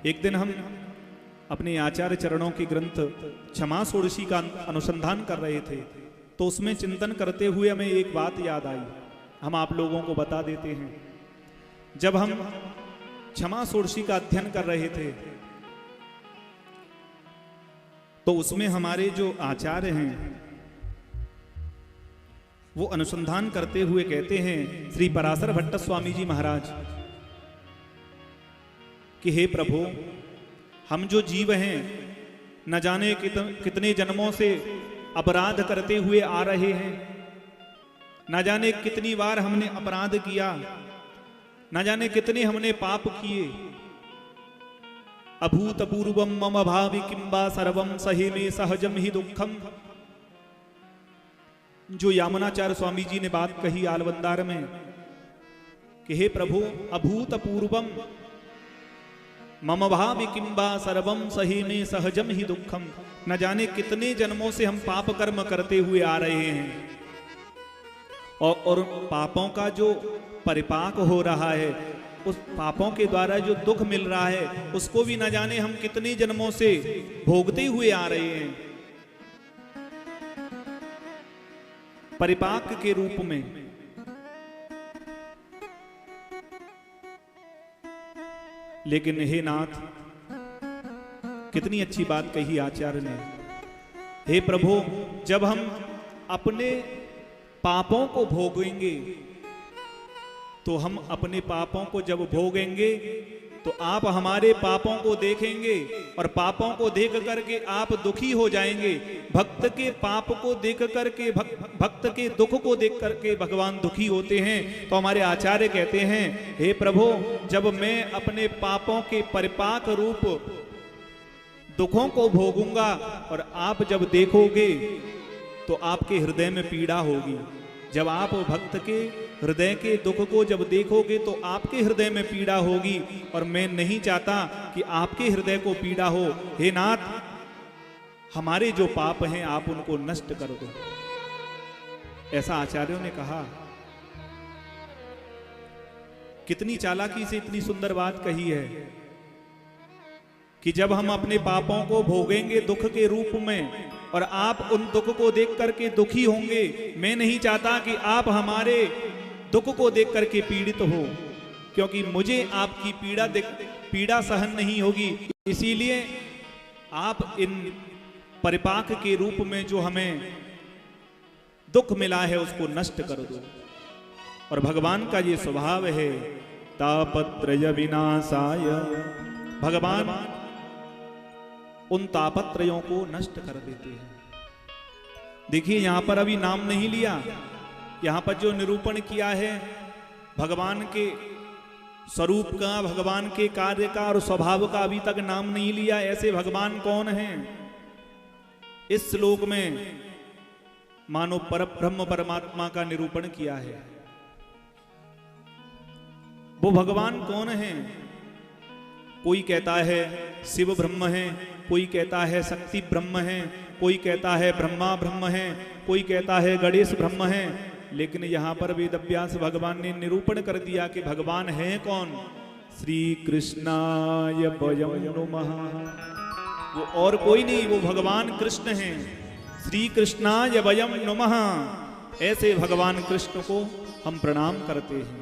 एक दिन हम अपने आचार्य चरणों के ग्रंथ क्षमा षोडशी का अनुसंधान कर रहे थे, तो उसमें चिंतन करते हुए हमें एक बात याद आई, हम आप लोगों को बता देते हैं। जब हम क्षमा षोडशी का अध्ययन कर रहे थे तो उसमें हमारे जो आचार्य हैं वो अनुसंधान करते हुए कहते हैं, श्री पराशर भट्ट स्वामी जी महाराज, कि हे प्रभु, हम जो जीव हैं न जाने कितने जन्मों से अपराध करते हुए आ रहे हैं, न जाने कितनी बार हमने अपराध किया, न जाने कितने हमने पाप किए। अभूतपूर्वम मम भावि किंबा सर्वम सहे में सहजम ही दुखम, जो यामुनाचार्य स्वामी जी ने बात कही आलवंदार में कि हे प्रभु, अभूतपूर्वम मम भावि किंबा सर्वम सहे में सहजम ही दुखम, न जाने कितने जन्मों से हम पाप कर्म करते हुए आ रहे हैं और पापों का जो परिपाक हो रहा है, उस पापों के द्वारा जो दुख मिल रहा है, उसको भी न जाने हम कितने जन्मों से भोगते हुए आ रहे हैं परिपाक के रूप में। लेकिन हे नाथ, कितनी अच्छी बात कही आचार्य ने। हे प्रभु, जब हम अपने पापों को भोगेंगे, तो हम अपने पापों को जब भोगेंगे तो आप हमारे पापों को देखेंगे और पापों को देख करके आप दुखी हो जाएंगे। भक्त के पाप को देख करके, भक्त के दुख को देख करके भगवान दुखी होते हैं। तो हमारे आचार्य कहते हैं, हे प्रभु, जब मैं अपने पापों के परिपाक रूप दुखों को भोगूंगा और आप जब देखोगे तो आपके हृदय में पीड़ा होगी। जब आप भक्त के हृदय के दुख को जब देखोगे तो आपके हृदय में पीड़ा होगी, और मैं नहीं चाहता कि आपके हृदय को पीड़ा हो। हे नाथ, हमारे जो पाप हैं आप उनको नष्ट कर दो। ऐसा आचार्यों ने कहा। कितनी चालाकी से इतनी सुंदर बात कही है कि जब हम अपने पापों को भोगेंगे दुख के रूप में और आप उन दुख को देख करके दुखी होंगे, मैं नहीं चाहता कि आप हमारे दुख को देख करके पीड़ित हो, क्योंकि मुझे आपकी पीड़ा सहन नहीं होगी। इसीलिए आप इन परिपाक के रूप में जो हमें दुख मिला है उसको नष्ट कर दो। और भगवान का ये स्वभाव है, तापत्रय विनाशाय, भगवान उन तापत्रयों को नष्ट कर देते हैं। देखिए, यहां पर अभी नाम नहीं लिया, यहां पर जो निरूपण किया है भगवान के स्वरूप का, भगवान के कार्य का और स्वभाव का, अभी तक नाम नहीं लिया। ऐसे भगवान कौन हैं? इस श्लोक में मानो परब्रह्म परमात्मा का निरूपण किया है। वो भगवान कौन हैं? कोई कहता है शिव ब्रह्म है, कोई कहता है शक्ति ब्रह्म है, कोई कहता है ब्रह्मा ब्रह्म है, कोई कहता है गणेश ब्रह्म है। लेकिन यहां पर वेदव्यास भगवान ने निरूपण कर दिया कि भगवान है कौन? श्री कृष्णाय वयं नमः। वो और कोई नहीं, वो भगवान कृष्ण हैं। श्री कृष्णाय वयं नमः। ऐसे भगवान कृष्ण को हम प्रणाम करते हैं।